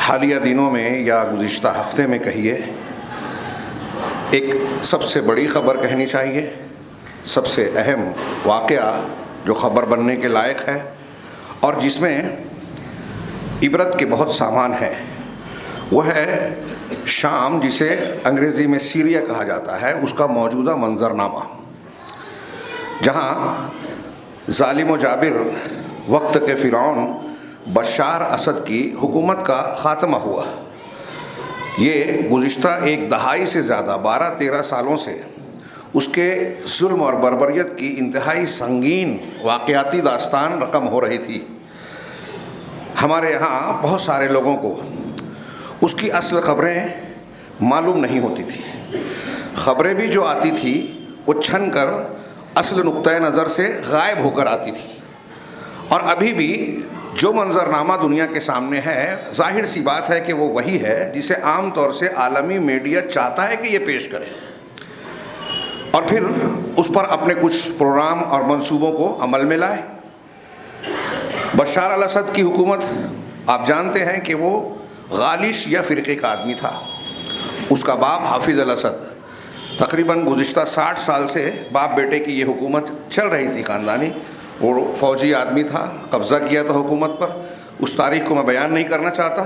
हालिया दिनों में या गुज़िश्ता हफ्ते में कहिए, एक सबसे बड़ी ख़बर कहनी चाहिए, सबसे अहम वाक़या जो ख़बर बनने के लायक है और जिसमें इबरत के बहुत सामान हैं, वह है शाम, जिसे अंग्रेज़ी में सीरिया कहा जाता है, उसका मौजूदा मंज़रनामा, जहाँ ज़ालिम व जाबिर वक्त के फ़िरौन बशार असद की हुकूमत का ख़ात्मा हुआ। ये गुज़िश्ता एक दहाई से ज़्यादा 12-13 सालों से उसके जुल्म और बर्बरियत की इंतहाई संगीन वाक़याती दास्तान रकम हो रही थी। हमारे यहाँ बहुत सारे लोगों को उसकी असल ख़बरें मालूम नहीं होती थी। ख़बरें भी जो आती थी वो छन कर असल नुक्ता नज़र से गायब होकर आती थी। और अभी भी जो मंज़रनामा दुनिया के सामने है, ज़ाहिर सी बात है कि वो वही है जिसे आम तौर से आलमी मीडिया चाहता है कि ये पेश करे और फिर उस पर अपने कुछ प्रोग्राम और मंसूबों को अमल में लाए। बशार अल-असद की हुकूमत, आप जानते हैं कि वो गालिश या फ़िरक़े का आदमी था। उसका बाप हाफिज़ अल-असद, तकरीबन गुज़िश्ता 60 साल से बाप बेटे की ये हुकूमत चल रही थी ख़ानदानी। वो फ़ौजी आदमी था, कब्ज़ा किया था हुकूमत पर। उस तारीख़ को मैं बयान नहीं करना चाहता।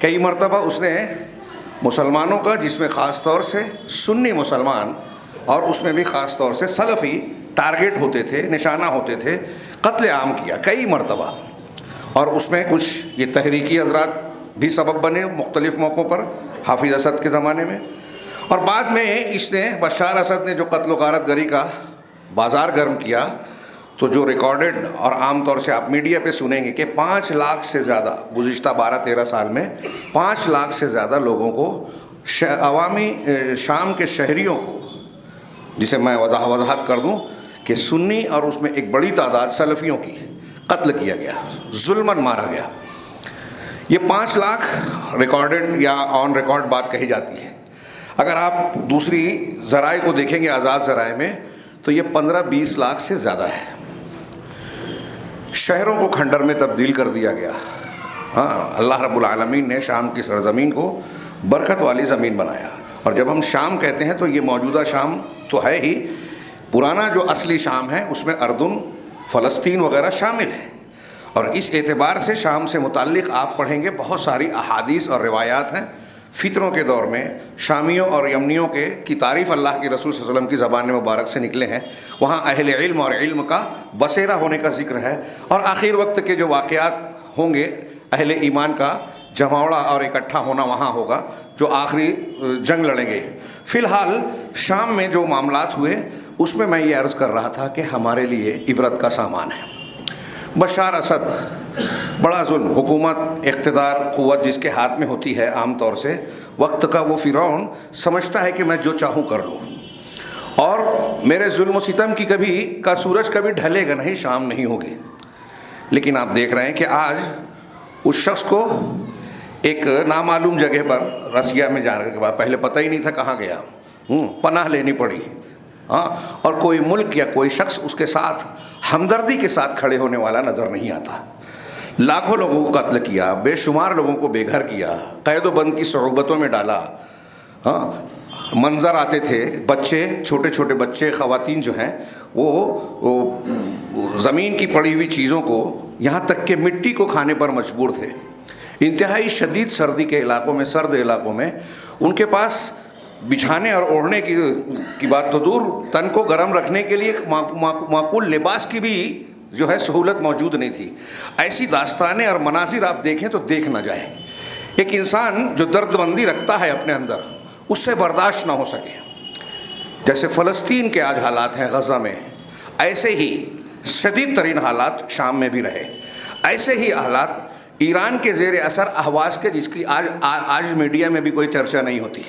कई मरतबा उसने मुसलमानों का, जिसमें ख़ास तौर से सुन्नी मुसलमान और उसमें भी ख़ास तौर से सलफ़ी टारगेट होते थे, निशाना होते थे, कत्ल आम किया कई मरतबा। और उसमें कुछ ये तहरीकी हज़रात भी सबब बने मुख्तलिफ़ मौक़ों पर हाफिज़ असद के ज़माने में। और बाद में इसने, बशार असद ने जो कत्ल गारत गरी का बाज़ार गर्म किया, तो जो रिकॉर्डेड और आम तौर से आप मीडिया पे सुनेंगे कि 5 लाख से ज़्यादा गुज़िश्ता 12-13 साल में 5 लाख से ज़्यादा लोगों को, अवामी शाम के शहरियों को, जिसे मैं वजाहत कर दूं कि सुन्नी और उसमें एक बड़ी तादाद सलफ़ियों की कत्ल किया गया, जुल्मन मारा गया। ये 5 लाख रिकॉर्डेड या ऑन रिकॉर्ड बात कही जाती है। अगर आप दूसरी ज़राए को देखेंगे, आज़ाद ज़राए में, तो ये 15-20 लाख से ज़्यादा है। शहरों को खंडर में तब्दील कर दिया गया। हाँ, अल्लाह रब्बुल आलमीन ने शाम की सरज़मीन को बरकत वाली ज़मीन बनाया। और जब हम शाम कहते हैं तो ये मौजूदा शाम तो है ही, पुराना जो असली शाम है उसमें अर्दुन, फ़लस्तीन वगैरह शामिल है। और इस एतबार से शाम से मुताल्लिक़ आप पढ़ेंगे बहुत सारी अहादीस और रिवायात हैं। फ़ितरों के दौर में शामियों और यमनियों के की तारीफ़ अल्लाह के रसूल सल्लल्लाहु अलैहि वसल्लम की ज़बान मुबारक से निकले हैं। वहाँ अहले इल्म और इल्म का बसेरा होने का ज़िक्र है। और आखिर वक्त के जो वाक़यात होंगे, अहले ईमान का जमावड़ा और इकट्ठा होना वहाँ होगा, जो आखिरी जंग लड़ेंगे। फ़िलहाल शाम में जो मामलात हुए उसमें मैं ये अर्ज़ कर रहा था कि हमारे लिए इबरत का सामान है। बशार असद बड़ा जुल्म, हुकूमत, इक़्तिदार, क़ुव्वत जिसके हाथ में होती है, आम तौर से वक्त का वो फ़िरौन समझता है कि मैं जो चाहूँ कर लूँ और मेरे जुल्म सितम की का सूरज कभी ढलेगा नहीं, शाम नहीं होगी। लेकिन आप देख रहे हैं कि आज उस शख्स को एक नामालूम जगह पर रसिया में जाने के बाद, पहले पता ही नहीं था कहाँ गया, पनाह लेनी पड़ी। हाँ, और कोई मुल्क या कोई शख्स उसके साथ हमदर्दी के साथ खड़े होने वाला नज़र नहीं आता। लाखों लोगों को कत्ल किया, बेशुमार लोगों को बेघर किया, कैद व बंद की सऊबतों में डाला। हाँ, मंज़र आते थे, बच्चे, छोटे छोटे बच्चे, ख़वातीन जो हैं वो ज़मीन की पड़ी हुई चीज़ों को, यहाँ तक कि मिट्टी को खाने पर मजबूर थे। इंतहाई शदीद सर्दी के इलाकों में, सर्द इलाकों में उनके पास बिछाने और ओढ़ने की बात तो दूर, तन को गर्म रखने के लिए माकूल लिबास की भी जो है सहूलत मौजूद नहीं थी। ऐसी दास्तानें और मनाजिर आप देखें तो देख ना जाए। एक इंसान जो दर्दमंदी रखता है अपने अंदर, उससे बर्दाश्त ना हो सके। जैसे फ़लस्तीन के आज हालात हैं गज़ा में, ऐसे ही शदीद तरीन हालात शाम में भी रहे। ऐसे ही हालात ईरान के ज़ेर असर अहवाज़ के, जिसकी आज मीडिया में भी कोई चर्चा नहीं होती,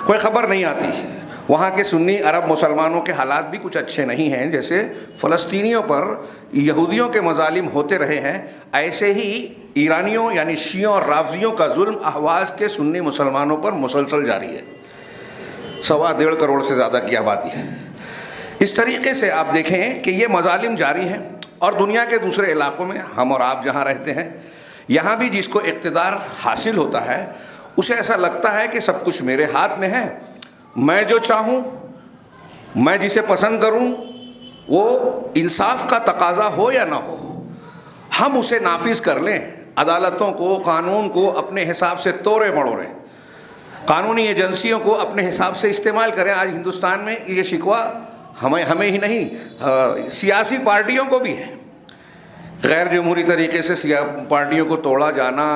कोई ख़बर नहीं आती। वहाँ के सुन्नी अरब मुसलमानों के हालात भी कुछ अच्छे नहीं हैं। जैसे फ़लस्तीनियों पर यहूदियों के मज़ालिम होते रहे हैं, ऐसे ही ईरानियों यानी शियों और राफ़ज़ियों का जुल्म अहवाज़ के सुन्नी मुसलमानों पर मुसलसल जारी है। 1.25 करोड़ से ज़्यादा की आबादी है। इस तरीके से आप देखें कि ये मज़ालिम जारी हैं और दुनिया के दूसरे इलाक़ों में हम और आप जहाँ रहते हैं, यहाँ भी जिसको इक़्तिदार हासिल होता है उसे ऐसा लगता है कि सब कुछ मेरे हाथ में है, मैं जो चाहूँ, मैं जिसे पसंद करूँ, वो इंसाफ का तकाजा हो या ना हो, हम उसे नाफिज कर लें, अदालतों को, कानून को अपने हिसाब से तोड़े मड़ोड़ें, कानूनी एजेंसियों को अपने हिसाब से इस्तेमाल करें। आज हिंदुस्तान में ये शिकवा हमें ही नहीं, सियासी पार्टियों को भी है। गैर जमहूरी तरीके से पार्टियों को तोड़ा जाना,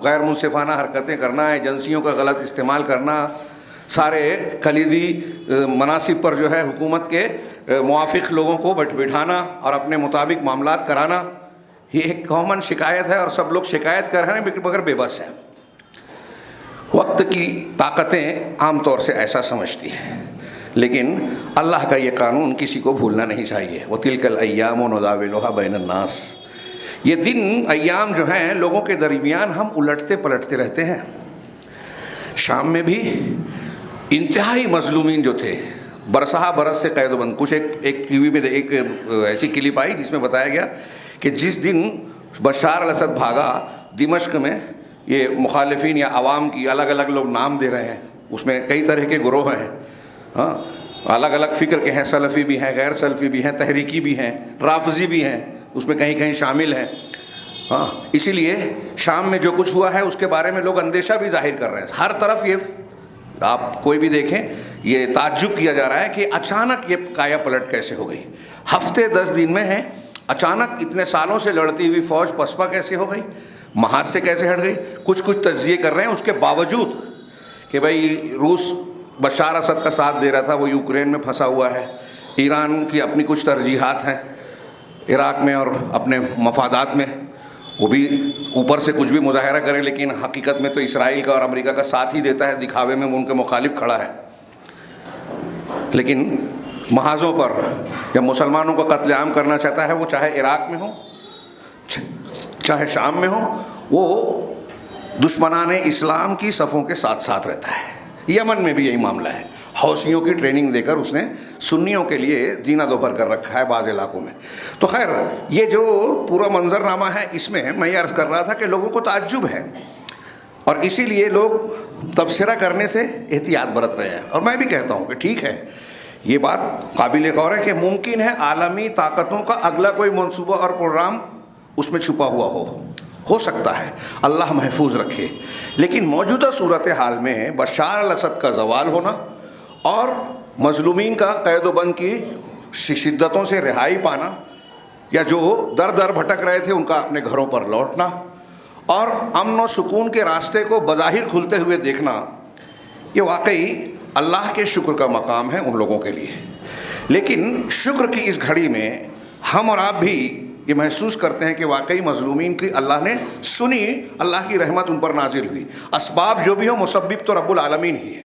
गैर मुनसिफाना हरकतें करना, एजेंसियों का गलत इस्तेमाल करना, सारे कलीदी मनासिब पर जो है हुकूमत के मुआफिक लोगों को बिठाना और अपने मुताबिक मामलात कराना, ये एक कॉमन शिकायत है और सब लोग शिकायत कर रहे हैं मगर बेबस हैं। वक्त की ताकतें आम तौर से ऐसा समझती हैं, लेकिन अल्लाह का ये कानून किसी को भूलना नहीं चाहिए। वो तिलकल अय्याम नुदाविलुहा बैनन्नास, ये दिन अय्याम जो हैं लोगों के दरमियान हम उलटते पलटते रहते हैं। शाम में भी इंतहाई मजलूमीन जो थे, बरसहा बरस से कैदबंद, कुछ एक टीवी में एक ऐसी क्लिप आई जिसमें बताया गया कि जिस दिन बशार अल असद भागा, दिमश्क में ये मुखालिफिन या अवाम की अलग अलग लोग नाम दे रहे हैं, उसमें कई तरह के ग्रोह हैं, हाँ, अलग अलग फ़िक्र के हैं, सलफ़ी भी हैं, गैर सलफ़ी भी हैं, तहरीकी भी हैं, राफजी भी हैं, उसमें कहीं कहीं शामिल हैं। हाँ, इसीलिए शाम में जो कुछ हुआ है उसके बारे में लोग अंदेशा भी जाहिर कर रहे हैं। हर तरफ ये आप कोई भी देखें, ये ताज्जुब किया जा रहा है कि अचानक ये काया पलट कैसे हो गई। हफ्ते 10 दिन में है, अचानक इतने सालों से लड़ती हुई फ़ौज पसपा कैसे हो गई, महाज से कैसे हट गई। कुछ तज्जिए कर रहे हैं उसके बावजूद कि भाई रूस बशार असद का साथ दे रहा था, वो यूक्रेन में फंसा हुआ है, ईरान की अपनी कुछ तरजीहात हैं इराक़ में और अपने मफादात में, वो भी ऊपर से कुछ भी मुजाहरा करे लेकिन हकीकत में तो इसराइल का और अमेरिका का साथ ही देता है, दिखावे में उनके मुखालिफ खड़ा है। लेकिन महाजों पर जब मुसलमानों का कत्लेआम करना चाहता है, वो चाहे इराक़ में हो चाहे शाम में हो, वो दुश्मनाने इस्लाम की सफ़ों के साथ साथ रहता है। यमन में भी यही मामला है, हौसियों की ट्रेनिंग देकर उसने सुन्नियों के लिए जीना दोपहर कर रखा है बाज़ इलाकों में। तो खैर, ये जो पूरा मंजरनामा है, इसमें मैं ये अर्ज़ कर रहा था कि लोगों को ताज्जुब है और इसीलिए लोग तबसरा करने से एहतियात बरत रहे हैं। और मैं भी कहता हूँ कि ठीक है, ये बात काबिल गौर है कि मुमकिन है आलमी ताकतों का अगला कोई मंसूबा और प्रोग्राम उसमें छुपा हुआ हो सकता है, अल्लाह महफूज रखे। लेकिन मौजूदा सूरत हाल में बशार अल असद का ज़वाल होना और मजलूमीन का कैद-ओ-बंद की शिद्दतों से रिहाई पाना, या जो दर दर भटक रहे थे उनका अपने घरों पर लौटना और अमन और सुकून के रास्ते को बज़ाहिर खुलते हुए देखना, ये वाकई अल्लाह के शुक्र का मकाम है उन लोगों के लिए। लेकिन शुक्र की इस घड़ी में हम और आप भी ये महसूस करते हैं कि वाकई मजलूमीन की अल्लाह ने सुनी, अल्लाह की रहमत उन पर नाजिल हुई। असबाब जो भी हो, मुसब्बिब तो रब्बुल आलमीन ही है।